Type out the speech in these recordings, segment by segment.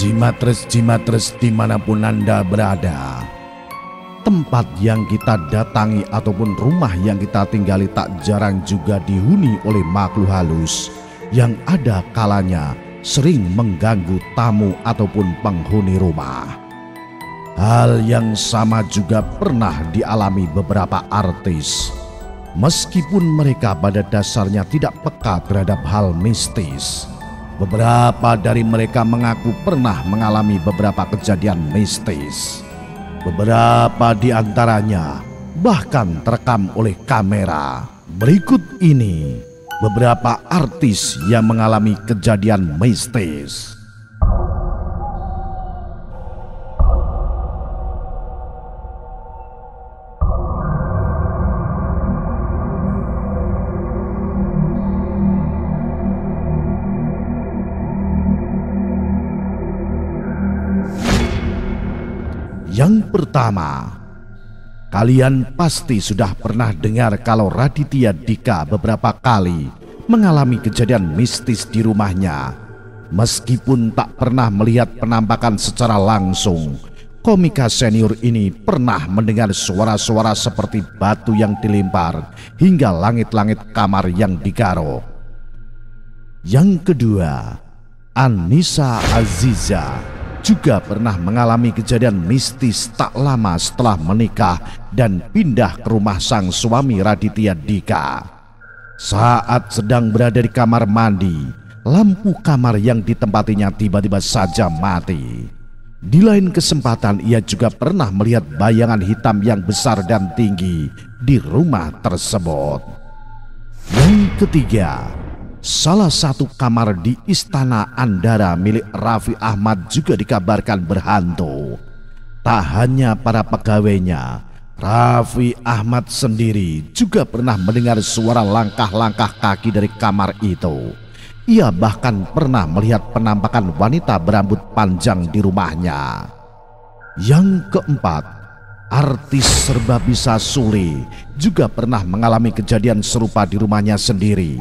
Jimatres-jimatres dimanapun Anda berada, tempat yang kita datangi ataupun rumah yang kita tinggali tak jarang juga dihuni oleh makhluk halus yang ada kalanya sering mengganggu tamu ataupun penghuni rumah. Hal yang sama juga pernah dialami beberapa artis, meskipun mereka pada dasarnya tidak peka terhadap hal mistis. Beberapa dari mereka mengaku pernah mengalami beberapa kejadian mistis. Beberapa di antaranya bahkan terekam oleh kamera. Berikut ini beberapa artis yang mengalami kejadian mistis. Yang pertama, kalian pasti sudah pernah dengar kalau Raditya Dika beberapa kali mengalami kejadian mistis di rumahnya. Meskipun tak pernah melihat penampakan secara langsung, komika senior ini pernah mendengar suara-suara seperti batu yang dilempar hingga langit-langit kamar yang digaruk. Yang kedua, Annisa Aziza juga pernah mengalami kejadian mistis tak lama setelah menikah dan pindah ke rumah sang suami Raditya Dika. Saat sedang berada di kamar mandi, lampu kamar yang ditempatinya tiba-tiba saja mati. Di lain kesempatan ia juga pernah melihat bayangan hitam yang besar dan tinggi di rumah tersebut. Yang ketiga, salah satu kamar di Istana Andara milik Raffi Ahmad juga dikabarkan berhantu. Tak hanya para pegawainya, Raffi Ahmad sendiri juga pernah mendengar suara langkah-langkah kaki dari kamar itu. Ia bahkan pernah melihat penampakan wanita berambut panjang di rumahnya. Yang keempat, artis serbabisa Sule juga pernah mengalami kejadian serupa di rumahnya sendiri.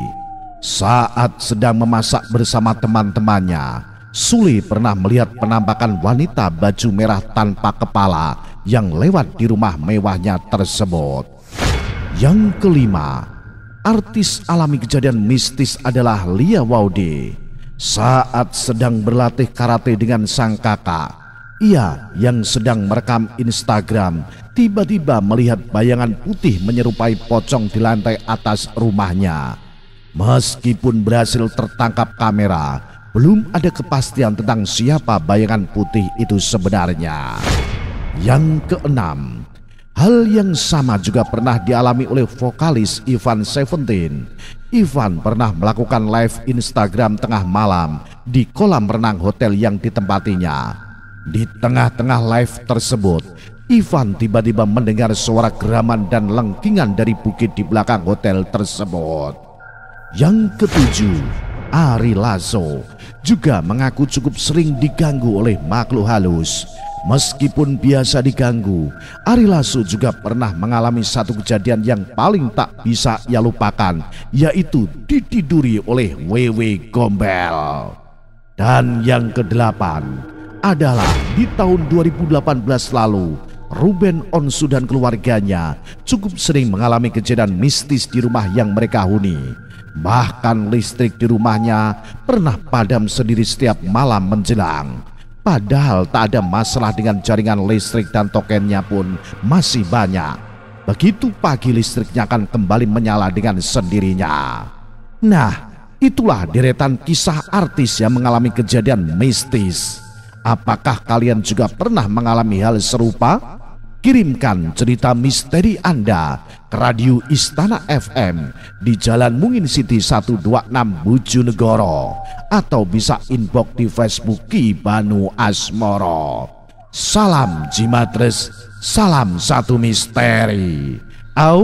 Saat sedang memasak bersama teman-temannya, Sule pernah melihat penampakan wanita baju merah tanpa kepala yang lewat di rumah mewahnya tersebut. Yang kelima, artis alami kejadian mistis adalah Lia Waudhe. Saat sedang berlatih karate dengan sang kakak, ia yang sedang merekam Instagram tiba-tiba melihat bayangan putih menyerupai pocong di lantai atas rumahnya. Meskipun berhasil tertangkap kamera, belum ada kepastian tentang siapa bayangan putih itu sebenarnya. Yang keenam, hal yang sama juga pernah dialami oleh vokalis Ivan Seventeen. Ivan pernah melakukan live Instagram tengah malam di kolam renang hotel yang ditempatinya. Di tengah-tengah live tersebut, Ivan tiba-tiba mendengar suara geraman dan lengkingan dari bukit di belakang hotel tersebut. Yang ketujuh, Ari Lasso juga mengaku cukup sering diganggu oleh makhluk halus. Meskipun biasa diganggu, Ari Lasso juga pernah mengalami satu kejadian yang paling tak bisa ia lupakan, yaitu ditiduri oleh Wewe Gombel. Dan yang kedelapan adalah di tahun 2018 lalu, Ruben Onsu dan keluarganya cukup sering mengalami kejadian mistis di rumah yang mereka huni. Bahkan listrik di rumahnya pernah padam sendiri setiap malam menjelang. Padahal tak ada masalah dengan jaringan listrik dan tokennya pun masih banyak. Begitu pagi listriknya akan kembali menyala dengan sendirinya. Nah, itulah deretan kisah artis yang mengalami kejadian mistis. Apakah kalian juga pernah mengalami hal serupa? Kirimkan cerita misteri Anda ke Radio Istana FM di Jalan Mungin City 126 Bojonegoro, atau bisa inbox di Facebook Ki Banu Asmoro. Salam Jimatres, salam satu misteri. Au.